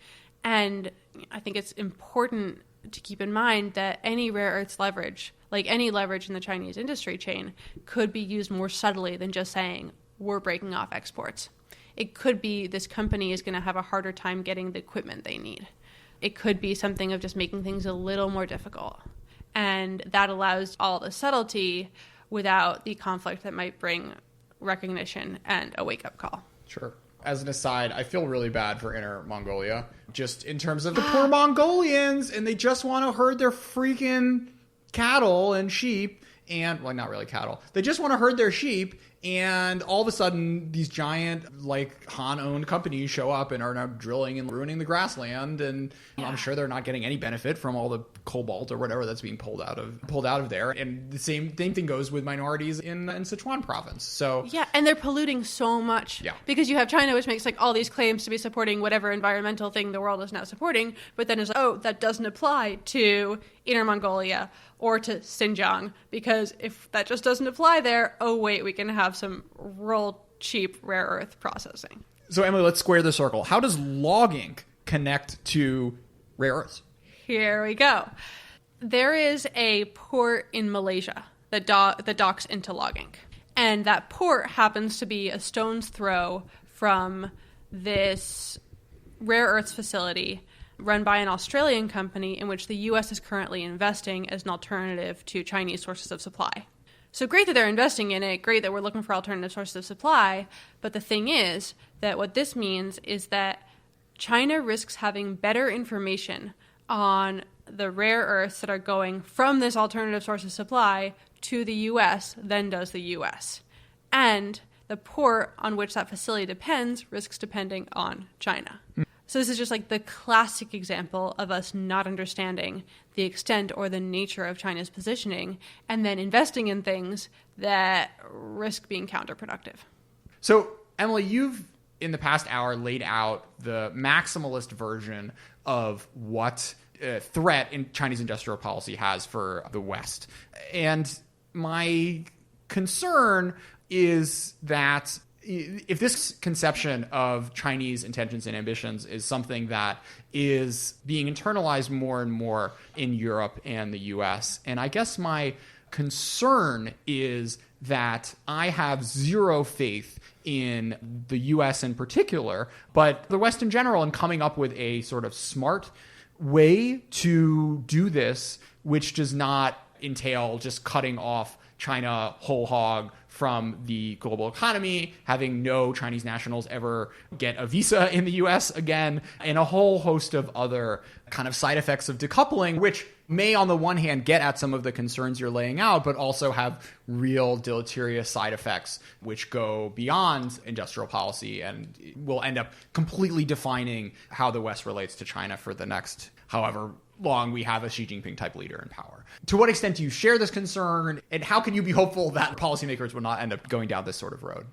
And I think it's important to keep in mind that any rare earths leverage, like any leverage in the Chinese industry chain, could be used more subtly than just saying, we're breaking off exports. It could be this company is going to have a harder time getting the equipment they need. It could be something of just making things a little more difficult. And that allows all the subtlety without the conflict that might bring recognition and a wake-up call. Sure. As an aside, I feel really bad for Inner Mongolia, just in terms of the poor Mongolians, and they just want to herd their freaking cattle and sheep, and, well, not really cattle. They just want to herd their sheep, and all of a sudden, these giant, like, Han-owned companies show up and are now drilling and ruining the grassland, and I'm sure they're not getting any benefit from all the cobalt or whatever that's being pulled out of there. And the same thing goes with minorities in Sichuan province. So yeah, and they're polluting so much. Yeah. Because you have China, which makes like all these claims to be supporting whatever environmental thing the world is now supporting, but then is like, oh, that doesn't apply to Inner Mongolia or to Xinjiang, because if that just doesn't apply there, oh wait, we can have some real cheap rare earth processing. So Emily, let's square the circle. How does logging connect to rare earths? Here we go. There is a port in Malaysia that docks into logging. And that port happens to be a stone's throw from this rare earths facility run by an Australian company in which the U.S. is currently investing as an alternative to Chinese sources of supply. So great that they're investing in it, great that we're looking for alternative sources of supply, but the thing is that what this means is that China risks having better information on the rare earths that are going from this alternative source of supply to the U.S. than does the U.S. And the port on which that facility depends risks depending on China. So this is just like the classic example of us not understanding the extent or the nature of China's positioning and then investing in things that risk being counterproductive. So, Emily, you've in the past hour laid out the maximalist version of what threat in Chinese industrial policy has for the West. And my concern is that if this conception of Chinese intentions and ambitions is something that is being internalized more and more in Europe and the US, and I guess my concern is that I have zero faith in the US in particular, but the West in general, in coming up with a sort of smart way to do this, which does not entail just cutting off China whole hog from the global economy, having no Chinese nationals ever get a visa in the US again, and a whole host of other kind of side effects of decoupling, which may on the one hand get at some of the concerns you're laying out, but also have real deleterious side effects which go beyond industrial policy and will end up completely defining how the West relates to China for the next however long we have a Xi Jinping type leader in power. To what extent do you share this concern, and how can you be hopeful that policymakers will not end up going down this sort of road?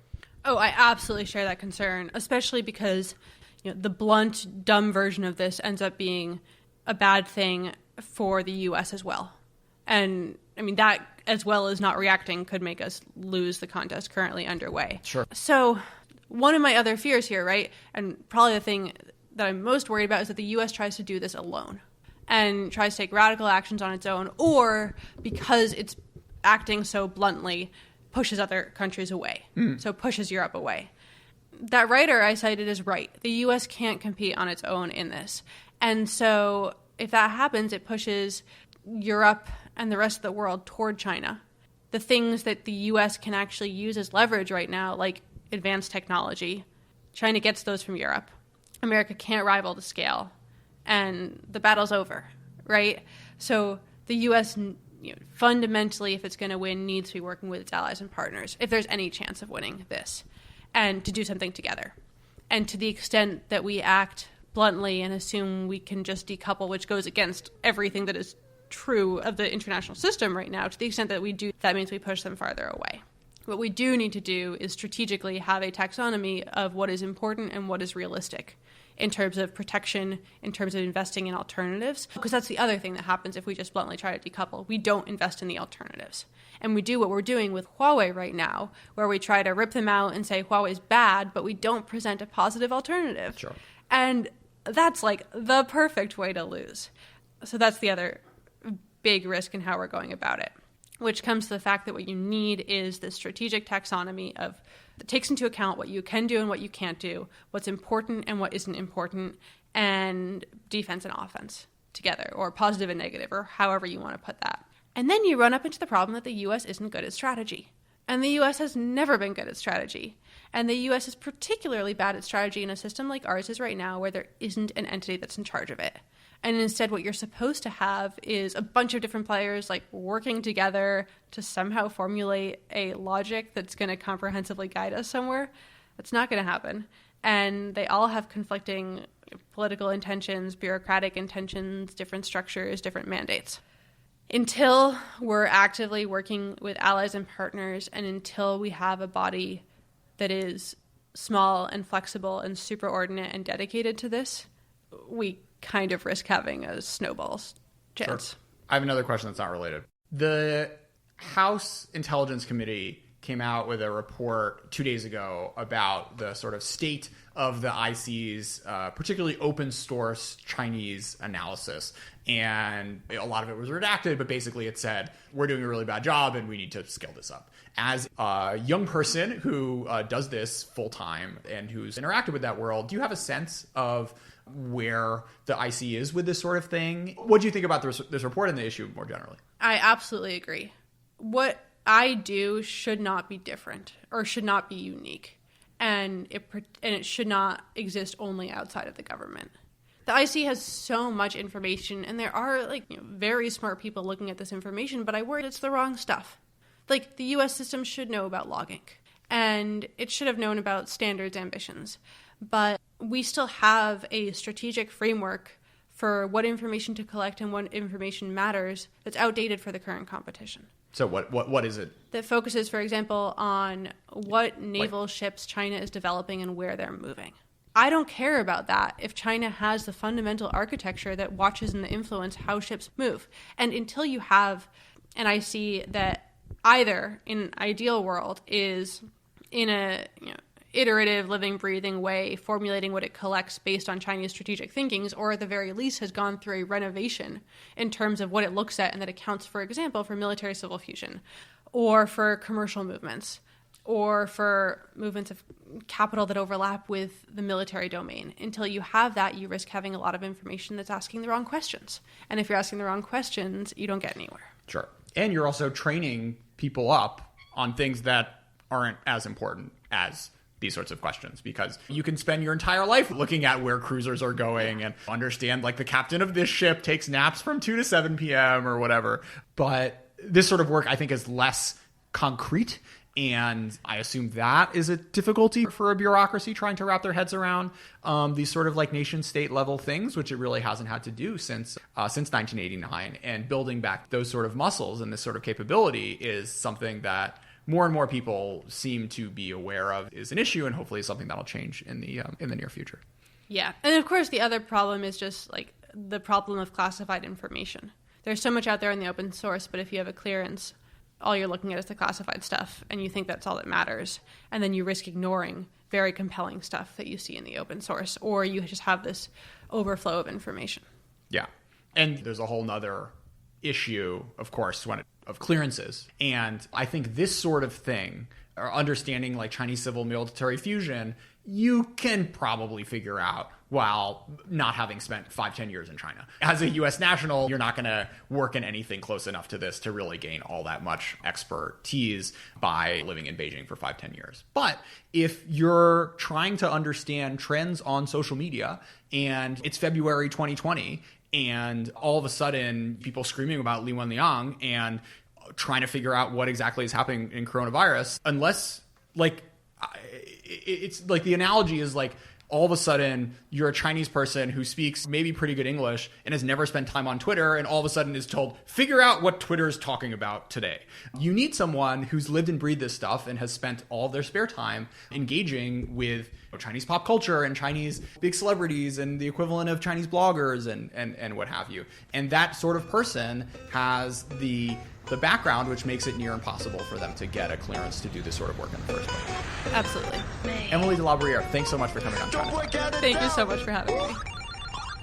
Oh, I absolutely share that concern, especially because the blunt, dumb version of this ends up being a bad thing for the U.S. as well. And I mean, that as well as not reacting could make us lose the contest currently underway. Sure. So one of my other fears here, right, and probably the thing that I'm most worried about is that the U.S. tries to do this alone and tries to take radical actions on its own, or because it's acting so bluntly, pushes other countries away. So pushes Europe away. That writer I cited is right. The U.S. can't compete on its own in this. And so if that happens, it pushes Europe and the rest of the world toward China. The things that the U.S. can actually use as leverage right now, like advanced technology, China gets those from Europe. America can't rival the scale. And the battle's over, right? So the U.S. fundamentally, if it's going to win, needs to be working with its allies and partners, if there's any chance of winning this, and to do something together. And to the extent that we act bluntly and assume we can just decouple, which goes against everything that is true of the international system right now. To the extent that we do, that means we push them farther away. What we do need to do is strategically have a taxonomy of what is important and what is realistic in terms of protection, in terms of investing in alternatives. Because that's the other thing that happens if we just bluntly try to decouple. We don't invest in the alternatives. And we do what we're doing with Huawei right now, where we try to rip them out and say Huawei's bad, but we don't present a positive alternative. Sure. And that's like the perfect way to lose. So that's the other big risk in how we're going about it, which comes to the fact that what you need is this strategic taxonomy that takes into account what you can do and what you can't do, what's important and what isn't important, and defense and offense together, or positive and negative, or however you want to put that. And then you run up into the problem that the U.S. isn't good at strategy. And the U.S. has never been good at strategy. And the U.S. is particularly bad at strategy in a system like ours is right now, where there isn't an entity that's in charge of it. And instead, what you're supposed to have is a bunch of different players like working together to somehow formulate a logic that's going to comprehensively guide us somewhere. That's not going to happen. And they all have conflicting political intentions, bureaucratic intentions, different structures, different mandates. Until we're actively working with allies and partners, and until we have a body that is small and flexible and superordinate and dedicated to this, we kind of risk having a snowball's chance. Sure. I have another question that's not related. The House Intelligence Committee came out with a report 2 days ago about the sort of state of the IC's particularly open source Chinese analysis. And a lot of it was redacted, but basically it said, we're doing a really bad job and we need to scale this up. As a young person who does this full time and who's interacted with that world, do you have a sense of where the IC is with this sort of thing? What do you think about this report and the issue more generally? I absolutely agree. What I do should not be different or should not be unique. And it should not exist only outside of the government. The IC has so much information, and there are very smart people looking at this information, but I worry it's the wrong stuff. Like, the U.S. system should know about logging, and it should have known about standards ambitions. But we still have a strategic framework for what information to collect and what information matters that's outdated for the current competition. So what is it? That focuses, for example, on what naval ships China is developing and where they're moving. I don't care about that if China has the fundamental architecture that watches and influence how ships move. And until you have an IC that either, in an ideal world, is in a iterative, living, breathing way, formulating what it collects based on Chinese strategic thinkings, or at the very least has gone through a renovation in terms of what it looks at and that accounts, for example, for military-civil fusion, or for commercial movements, or for movements of capital that overlap with the military domain. Until you have that, you risk having a lot of information that's asking the wrong questions. And if you're asking the wrong questions, you don't get anywhere. Sure. And you're also training people up on things that aren't as important as these sorts of questions, because you can spend your entire life looking at where cruisers are going and understand, like, the captain of this ship takes naps from 2 to 7 p.m. or whatever. But this sort of work, I think, is less concrete. And I assume that is a difficulty for a bureaucracy trying to wrap their heads around these sort of like nation state level things, which it really hasn't had to do since 1989. And building back those sort of muscles and this sort of capability is something that more and more people seem to be aware of is an issue, and hopefully something that'll change in the near future. Yeah. And of course, the other problem is just like the problem of classified information. There's so much out there in the open source, but if you have a clearance, all you're looking at is the classified stuff, and you think that's all that matters. And then you risk ignoring very compelling stuff that you see in the open source, or you just have this overflow of information. Yeah. And there's a whole nother issue, of course, of clearances. And I think this sort of thing, or understanding like Chinese civil military fusion, you can probably figure out while not having spent 5-10 years in China. As a U.S. national, you're not going to work in anything close enough to this to really gain all that much expertise by living in Beijing for 5-10 years. But if you're trying to understand trends on social media and it's February 2020 and all of a sudden people screaming about Li Wenliang and trying to figure out what exactly is happening in coronavirus, unless like it's like the analogy is like all of a sudden you're a Chinese person who speaks maybe pretty good English and has never spent time on Twitter, and all of a sudden is told, figure out what Twitter is talking about today. You need someone who's lived and breathed this stuff and has spent all of their spare time engaging with Chinese pop culture and Chinese big celebrities and the equivalent of Chinese bloggers and what have you. And that sort of person has the background, which makes it near impossible for them to get a clearance to do this sort of work in the first place. Absolutely. Emily de la Bruyere, thanks so much for coming on China. Thank you so much for having me.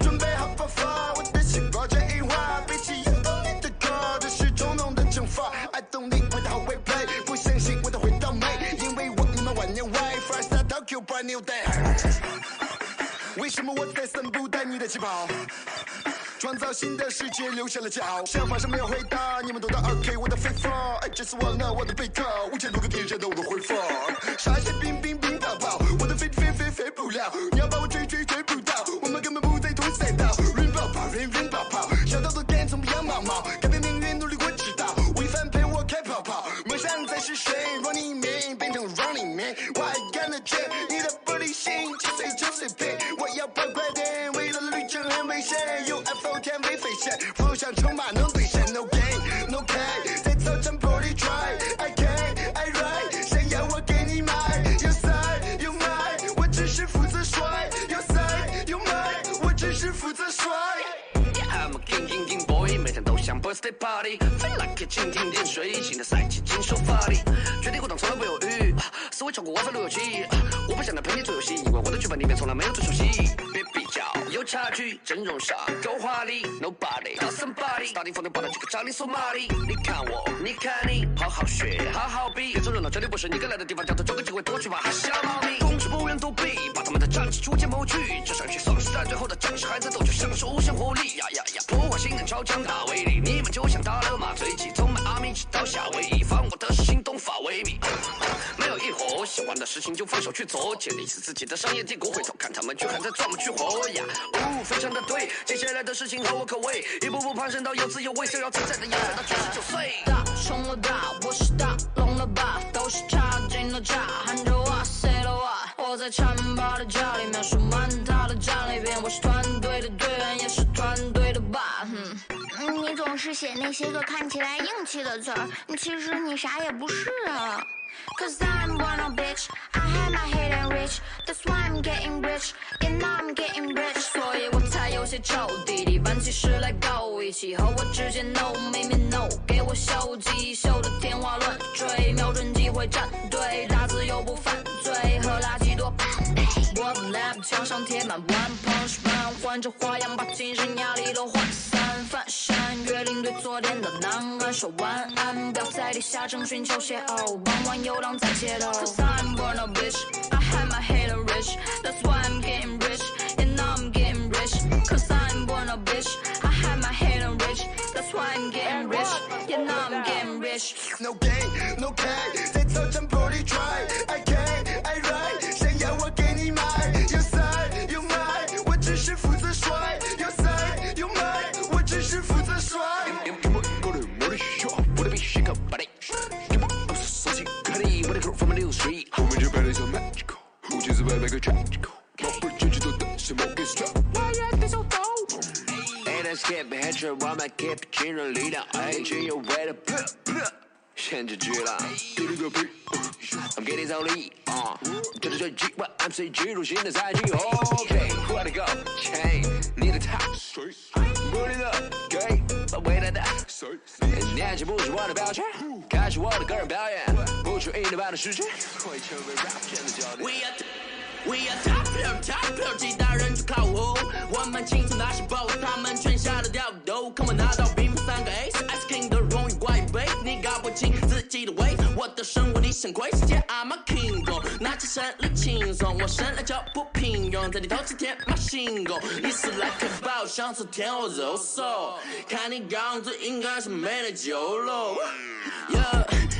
准备好爆发，我的心抱着樱花，比起眼动你的歌，这是冲动的惩罚。爱动你味道会 play， 不相信我的会倒霉，因为我你们晚年 Wi-Fi start Tokyo brand new day。为什么我在散步带你的气泡？创造新的世界，留下了骄傲。想法上没有回答，你们都在 2K， 我的非法，爱只是忘了我的贝塔，5000多个天线的我的回放，傻些冰冰冰泡泡，我的飞不了，你要把我追不到，我们根本不在同赛道，人爆跑，人爆跑，小到都敢从不要毛毛，改变命运努力我知道，违反陪我开跑跑，梦想在是谁 ？Running Man 变成 Running Man， 我还干得绝，你的玻璃心7岁就随便，我要跑快点，未来的旅程很危险 ，UFO 天没飞线，风向筹码能兑现 ，No gain No K， 在操场玻璃 try，I can I ride， 想要我给你买，有塞有买，我只是负责甩，有塞有买，我只是负责甩。I'm a king boy， 每天都像 birthday party，feel like 蜻蜓点水，新的赛季尽收发力，绝地活动从来不犹豫，思维超过WiFi 667，我不想再陪你做游戏，因为我的剧本里面从来没有对手戏，别比较，有差距，真容傻，够华丽 ，Nobody， 到 somebody，starting from the bottom， 这个张力索马里，你看我，你看你，好好学，好好比，跟着热闹，这里不是你该来的地方，叫做找个机会多去吧，哈小猫咪，攻势不愿躲避，把他们的战绩逐渐谋取，这上去丧尸在最后的战士还在斗志，享受无限活力，呀呀呀，破坏性能超强大威力，你们就像打了麻醉剂，从迈阿密直到夏威夷，放我的是行动法威密，没有一伙，喜欢的事情就放手去做，建立起自己的商业帝国，回头看他们却还在钻木取火呀，非常的对，接下来的事情合我口味，一步步攀升到有滋有味，逍遥自在的样子到99岁。大冲了大，我是大龙了吧，都是差劲的差，喊着哇塞了哇，我在长跑的家里描述满他的战利品，我是团队的队员，也是团队的爸。你总是写那些个看起来硬气的词儿，其实你啥也不是啊。Cause I'm born a bitch, I had my head and rich, that's why I'm getting rich, and now I'm getting rich. 所以我才有些臭弟弟，搬起事来够义气，和我直接 no 没面 no， 给我秀肌秀的天花乱坠，瞄准机会站队，大自由不犯罪，和垃圾多般配。我的 lab 墙上贴满 one punch man， 换着花样把精神压力都涣散，翻山越岭对昨天的难安说晚安，不要在地下城寻求邂逅，傍晚游荡在街头。Cause I'm born a bitch, I had my head and rich, that's why I'm getting rich, and now I'm getting rich. Cause I'm born a bitch, I had my head and rich, that's why I'm getting rich, and now I'm getting rich. No gain, no K， 在操场玻璃 try，I can I ride， 想要我给你买，有塞有买，我只是负责甩，有塞有买，我只是负责甩。From a new street， 后面就摆了一首 magical， 胡子是白白个 tragical， 毛不进去都担心某个 strap， 我也得手抖。Ain't I skip hatred， 我们 keep 惊人力量，爱情有味的限制巨浪，给你个屁 ，I'm getting so lead， 这是最 G， 我 MC 进入新的赛季 ，OK， 我的 go chain， 你的 top， 不离的给，把未来的，年纪不是我的标签，开始我的个人表演。去印度版的世界，会成为 rap 圈的焦点。We are top player， 其他人就靠我。我们清楚那些 boss， 他们全下的掉头。看我拿到冰3个 Ace，Ice King 的荣誉怪杯。你搞不清自己的位，我的生活你想亏。世界 I'm a king 拿起胜利轻松，我生来就不平庸，在你头前天马行空。你是来看报，想吃天或肉手，看你样子应该是没得救了。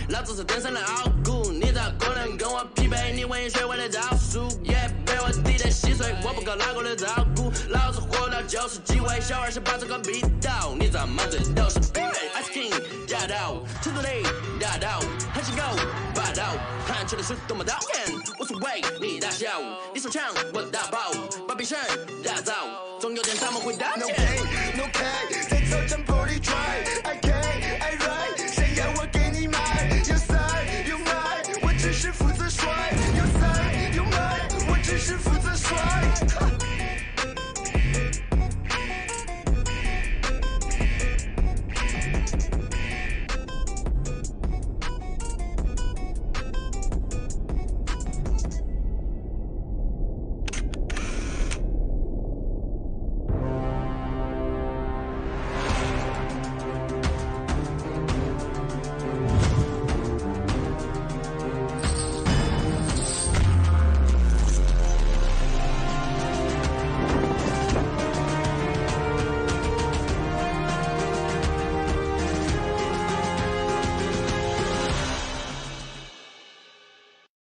老子是登山的傲骨，你咋可能跟我匹配？你文学会的招数，也被我滴得稀碎。我不靠哪个的照顾，老子活到90几岁，小28这个逼道，你咋满嘴都是逼味 ？Ice King 驾到，成都里大道，很性够霸道，看吃的是多么讨厌，无所谓你大笑，你手枪我大炮，把别人打造，总有天他们会打 No 钱。 pain, no pain，在操场 party try。